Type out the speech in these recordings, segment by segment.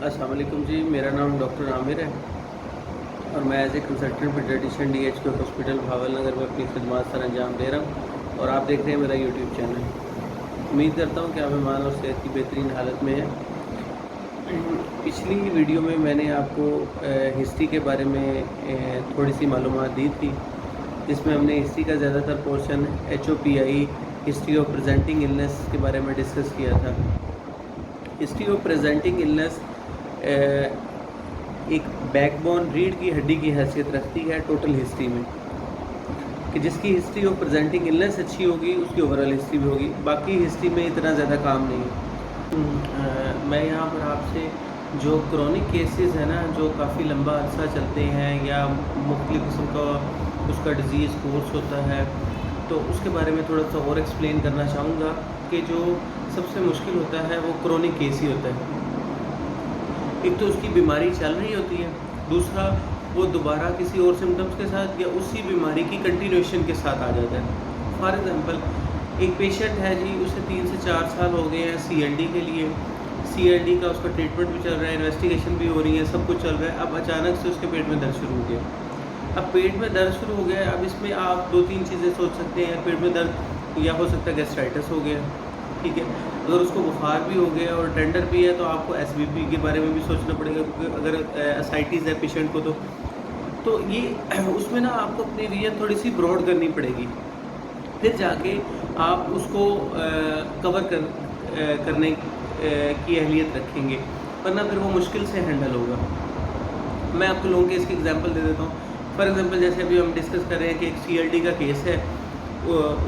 अस्सलाम वालेकुम जी, मेरा नाम डॉक्टर आमिर है और मैं as a consultant pediatrician DHQ hospital Bahawalnagar में अपनी खिदमत सर अंजाम दे रहा हूँ और आप देख रहे हैं मेरा यूट्यूब चैनल। उम्मीद करता हूँ कि आप ईमान और सेहत की बेहतरीन हालत में हैं। पिछली वीडियो में मैंने आपको हिस्ट्री के बारे में थोड़ी सी मालूमात दी थी, जिसमें हमने हिस्ट्री का ज़्यादातर portion HOPI history of presenting illness के बारे में डिस्कस किया था। हिस्ट्री ऑफ प्रेजेंटिंग इलनेस एक बैकबोन रीढ़ की हड्डी की हैसियत रखती है टोटल हिस्ट्री में, कि जिसकी हिस्ट्री ऑफ प्रेजेंटिंग इलनेस अच्छी होगी उसकी ओवरऑल हिस्ट्री भी होगी। बाकी हिस्ट्री में इतना ज़्यादा काम नहीं है। मैं यहाँ पर आपसे जो क्रोनिक केसेस है ना, जो काफ़ी लंबा अरसा चलते हैं या मुख्तलिफ़ किस्म का उसका डिज़ीज़ कोर्स होता है, तो उसके बारे में थोड़ा सा और एक्सप्लेन करना चाहूँगा कि जो सबसे मुश्किल होता है वो क्रोनिक केस ही होता है। एक तो उसकी बीमारी चल रही होती है, दूसरा वो दोबारा किसी और सिम्टम्स के साथ या उसी बीमारी की कंटिन्यूएशन के साथ आ जाता है। फॉर एग्ज़ाम्पल, एक पेशेंट है जी, उसे 3 से 4 साल हो गए हैं CLD के लिए। CLD का उसका ट्रीटमेंट भी चल रहा है, इन्वेस्टिगेशन भी हो रही है, सब कुछ चल रहा है। अब अचानक से उसके पेट में दर्द शुरू हो गया। अब पेट में दर्द शुरू हो गया है, अब इसमें आप 2-3 चीज़ें सोच सकते हैं। पेट में दर्द या हो सकता है गैस्ट्राइटिस हो गया, ठीक है। अगर उसको बुखार भी हो गया और टेंडर भी है तो आपको SBP के बारे में भी सोचना पड़ेगा, क्योंकि अगर असाइटिस है पेशेंट को तो ये उसमें ना आपको अपनी रीजन थोड़ी सी ब्रॉड करनी पड़ेगी, फिर जाके आप उसको कवर करने की अहलियत रखेंगे, वरना फिर वो मुश्किल से हैंडल होगा। मैं आपको लोगों के इसकी एग्जांपल दे देता हूँ। फॉर एग्जांपल, जैसे अभी हम डिस्कस कर रहे हैं कि एक CLD का केस है,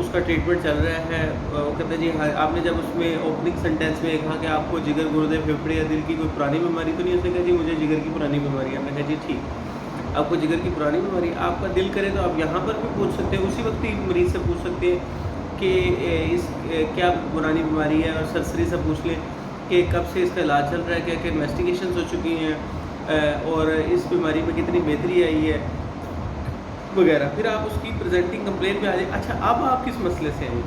उसका ट्रीटमेंट चल रहा है। वो कहते हैं जी हाँ, आपने जब उसमें ओपनिंग सेंटेंस में कहा कि आपको जिगर, गुर्दे, फेफड़े या दिल की कोई पुरानी बीमारी तो नहीं, उसने कहा जी मुझे जिगर की पुरानी बीमारी है। मैंने कहा जी ठीक, आपको जिगर की पुरानी बीमारी, आपका दिल करे तो आप यहाँ पर भी पूछ सकते हैं, उसी वक्त ही मरीज़ से पूछ सकते हैं कि इस क्या पुरानी बीमारी है, और सर्जरी से पूछ लें कि कब से इसका इलाज चल रहा है, क्या क्या इन्वेस्टिगेशन हो चुकी हैं और इस बीमारी में कितनी बेहतरी आई है वगैरह। फिर आप उसकी प्रेजेंटिंग कंप्लेन पे आ जाए। अच्छा, अब आप किस मसले से हैं?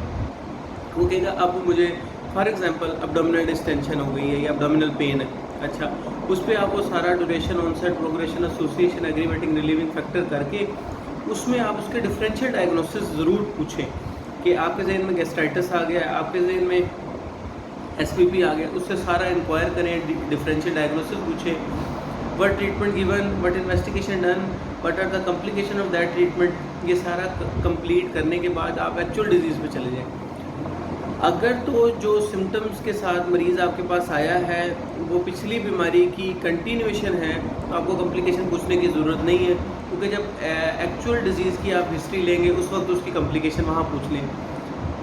वो कहेगा अब मुझे फॉर एग्जांपल अब्डोमिनल डिस्टेंशन हो गई है या अब्डोमिनल पेन है। अच्छा, उस पर आप वो सारा duration, onset, progression, association, aggravating, relieving factor करके उसमें आप उसके डिफरेंशियल डायग्नोसिस ज़रूर पूछें कि आपके जहन में गैस्ट्राइटिस आ गया है, आपके जहन में SPP आ गया, उससे सारा इंक्वायर करें, डिफरेंशियल डायग्नोसिस पूछें, what treatment given, what investigation done, what are the complication of that treatment। ये सारा कंप्लीट करने के बाद आप एक्चुअल डिजीज़ पे चले जाएं। अगर तो जो सिम्टम्स के साथ मरीज़ आपके पास आया है वो पिछली बीमारी की कंटिन्यूएशन है, तो आपको कम्प्लिकेशन पूछने की ज़रूरत नहीं है, क्योंकि जब एक्चुअल डिजीज़ की आप हिस्ट्री लेंगे उस वक्त उसकी कम्प्लिकेशन वहाँ पूछ लें,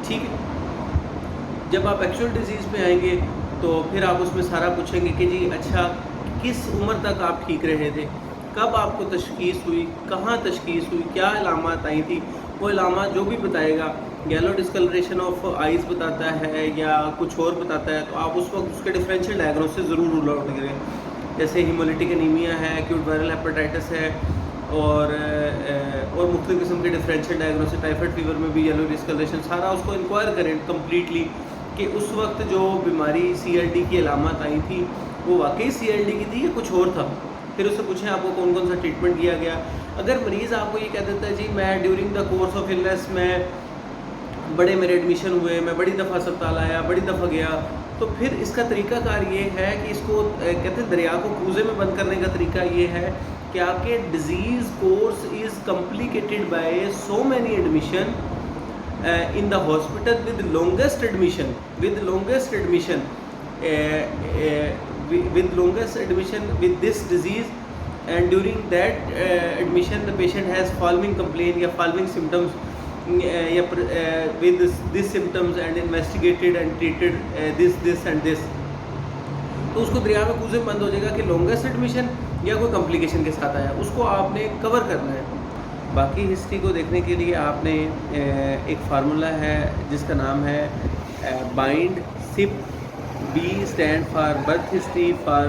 ठीक है। जब आप एक्चुअल डिजीज़ पे आएंगे तो फिर आप उसमें सारा पूछेंगे कि जी अच्छा, किस उम्र तक आप ठीक रहे थे, कब आपको तशख़ीस हुई, कहाँ तशख़ीस हुई, क्या अलामात आई थी। वो अलामात जो भी बताएगा, येलो डिस्कलरेशन ऑफ आइज़ बताता है या कुछ और बताता है, तो आप उस वक्त उसके डिफरेंशियल डायग्नोसिस ज़रूर रूल आउट करें। जैसे हीमोलिटिक एनीमिया है, एक्यूट वायरल हेपेटाइटिस है और मुख्तलिफ़ किस्म के डिफरेंशियल डायग्नोसिस, टाइफाइड फीवर में भी येलो डिस्कलरेशन, सारा उसको इंक्वायर करें कम्प्लीटली कि उस वक्त जो बीमारी CLD की अलामत आई थी वो वाकई CLD की थी या कुछ और था। फिर उससे पूछें आपको कौन कौन सा ट्रीटमेंट किया गया। अगर मरीज़ आपको ये कह देता है जी मैं during the course of illness में बड़े मेरे एडमिशन हुए, मैं बड़ी दफ़ा अस्पताल आया, बड़ी दफ़ा गया, तो फिर इसका तरीक़ाकार ये है कि इसको कहते हैं दरिया को कूज़े में बंद करने का तरीका ये है कि आपके disease course is complicated by so many admission in the hospital with longest admission with this disease, and during that admission the patient has following complaint या following symptoms with this symptoms and investigated and treated this and this, तो उसको दरिया में कूज़े में बंद हो जाएगा कि लॉन्गेस्ट एडमिशन या कोई कम्प्लिकेशन के साथ आया, उसको आपने कवर करना है। बाकी हिस्ट्री को देखने के लिए आपने एक फार्मूला है जिसका नाम है bind sip. B stand for birth history for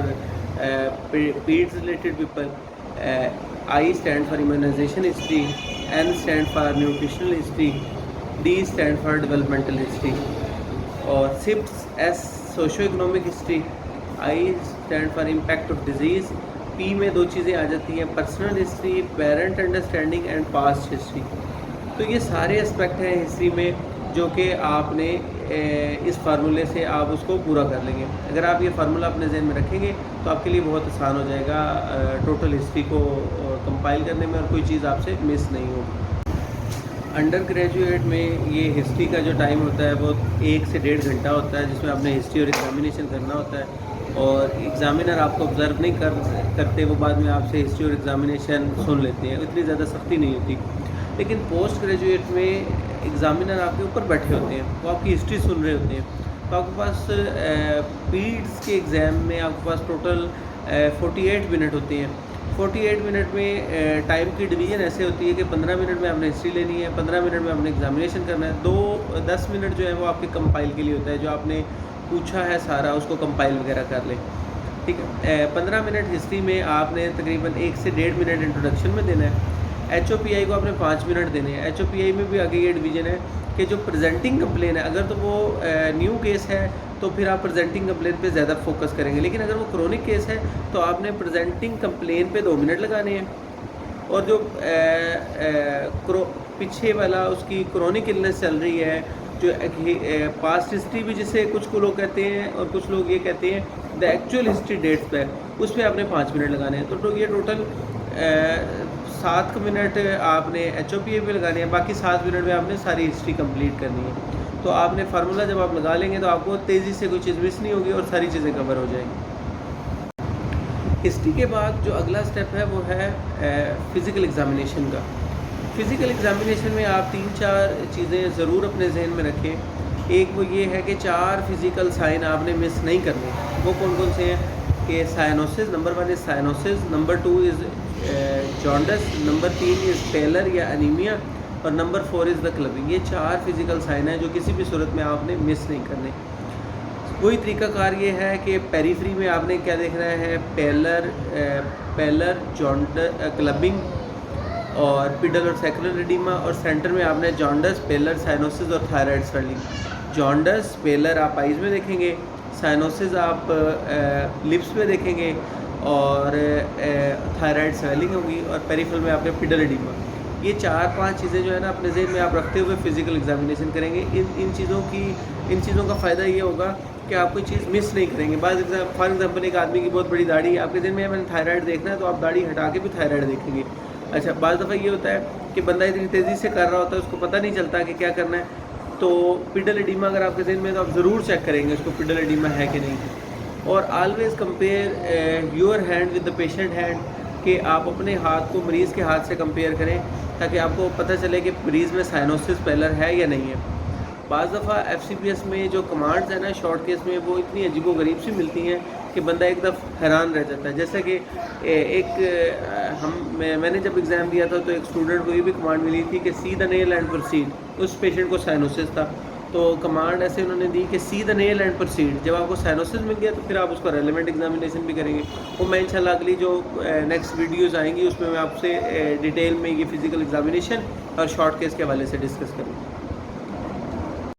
paeds related people, I stand for immunisation history, N stand for nutritional history, D stand for developmental history, और SIPS S socio economic history, I stand for impact of disease, P में 2 चीज़ें आ जाती हैं, personal history, parent understanding and past history. तो ये सारे aspect हैं हिस्ट्री में जो कि आपने इस फार्मूले से आप उसको पूरा कर लेंगे। अगर आप ये फार्मूला अपने जहन में रखेंगे तो आपके लिए बहुत आसान हो जाएगा टोटल हिस्ट्री को कंपाइल करने में, और कोई चीज़ आपसे मिस नहीं होगी। अंडर ग्रेजुएट में ये हिस्ट्री का जो टाइम होता है वो 1 से 1.5 घंटा होता है, जिसमें आपने हिस्ट्री और एग्जामिनेशन करना होता है, और एग्ज़ामिनर आपको ऑब्ज़र्व नहीं करते, वो बाद में आपसे हिस्ट्री और एग्जामिनेशन सुन लेते हैं, इतनी ज़्यादा सख्ती नहीं होती। लेकिन पोस्ट ग्रेजुएट में एग्ज़ामिनर आपके ऊपर बैठे होते हैं, वो आपकी हिस्ट्री सुन रहे होते हैं। तो आपके पास पीड्स के एग्ज़ाम में आपके पास टोटल 48 मिनट होते हैं। 48 मिनट में टाइम की डिवीज़न ऐसे होती है कि 15 मिनट में आपने हिस्ट्री लेनी है, 15 मिनट में आपने एग्जामिनेशन करना है, 10 मिनट जो है वो आपके कंपाइल के लिए होता है, जो आपने पूछा है सारा उसको कंपाइल वगैरह कर लें, ठीक है। 15 मिनट हिस्ट्री में आपने तकरीबन 1 से 1.5 मिनट इंट्रोडक्शन में देना है। HOPI को आपने 5 मिनट देने हैं। HOPI में भी आगे ये डिवीज़न है कि जो प्रेजेंटिंग कंप्लेन है, अगर तो वो न्यू केस है तो फिर आप प्रेजेंटिंग कंप्लेन पे ज़्यादा फोकस करेंगे, लेकिन अगर वो क्रोनिक केस है तो आपने प्रेजेंटिंग कंप्लेन पे 2 मिनट लगाने हैं, और जो पीछे वाला उसकी क्रोनिक इलनेस चल रही है, जो पास्ट हिस्ट्री भी जिसे कुछ को लोग कहते हैं और कुछ लोग ये कहते हैं द एक्चुअल हिस्ट्री डेट्स पे, उस पर आपने 5 मिनट लगाने हैं। तो ये टोटल 7 मिनट आपने HOPI पे लगाने हैं, बाकी 7 मिनट में आपने सारी हिस्ट्री कंप्लीट करनी है। तो आपने फार्मूला जब आप लगा लेंगे तो आपको तेज़ी से कोई चीज़ मिस नहीं होगी और सारी चीज़ें कवर हो जाएंगी। हिस्ट्री के बाद जो अगला स्टेप है वो है फ़िज़िकल एग्ज़ामिनेशन का। फ़िज़िकल एग्ज़ामिनेशन में आप 3-4 चीज़ें ज़रूर अपने जहन में रखें। एक वो ये है कि 4 फिज़िकल साइन आपने मिस नहीं करने। वो कौन कौन से हैं कि cyanosis, number 1 is cyanosis, number 2 is jaundice, number 3 is pallor या अनीमिया, और नंबर 4 इज़ द क्लबिंग। ये 4 फिज़िकल साइन हैं जो किसी भी सूरत में आपने मिस नहीं करने। वही तरीकाकार ये है कि पेरीफ्री में आपने क्या देखना है, पेलर क्लबिंग और पिडल और सेकुलर एडिमा, और सेंटर में आपने जॉन्डिस, पेलर, साइनोसिस और थायराइड स्वेलिंग। जॉन्डिस, पेलर आप आइज़ में देखेंगे, साइनोसिस आप लिप्स में देखेंगे, और थायराइड स्वेलिंग होगी, और पेरिफेरल में आपने पिडल एडिमा। ये 4-5 चीज़ें जो है ना अपने जहन में आप रखते हुए फ़िज़िकल एग्ज़ामिनेशन करेंगे। इन चीज़ों का फ़ायदा ये होगा कि आप कोई चीज़ मिस नहीं करेंगे। फॉर एग्ज़ाम्पल एक आदमी की बहुत बड़ी दाढ़ी है, आपके जहन में मैंने थायराइड देखना है तो आप दाढ़ी हटा के भी थायराइड देखेंगे। अच्छा, बाज़ दफ़ा ये होता है कि बंदा इतनी तेज़ी से कर रहा होता है, उसको पता नहीं चलता कि क्या करना है, तो पिडल एडिमा अगर आपके जहन में तो आप ज़रूर चेक करेंगे उसको पिडल एडिमा है कि नहीं। और always compare your hand with the patient hand, कि आप अपने हाथ को मरीज़ के हाथ से कंपेयर करें ताकि आपको पता चले कि मरीज़ में साइनोसिस पेलर है या नहीं है। बाज़ दफ़ा FCPS में जो कमांड्स हैं ना शॉर्ट केस में, वो इतनी अजीबोगरीब सी मिलती हैं कि बंदा एकदम हैरान रह जाता है। जैसे कि मैंने जब एग्ज़ाम दिया था तो एक स्टूडेंट को ये भी कमांड मिली थी कि see the nail and proceed. उस पेशेंट को साइनोसिस था, तो कमांड ऐसे उन्होंने दी कि see the nail and proceed. जब आपको साइनोसिस मिल गया तो फिर आप उसका रेलेवेंट एग्जामिनेशन भी करेंगे। वो मैं इंशाल्लाह अगली जो नेक्स्ट वीडियोस आएंगी उसमें मैं आपसे डिटेल में ये फ़िज़िकल एग्जामिनेशन और शॉर्ट केस के हवाले से डिस्कस करूँगा।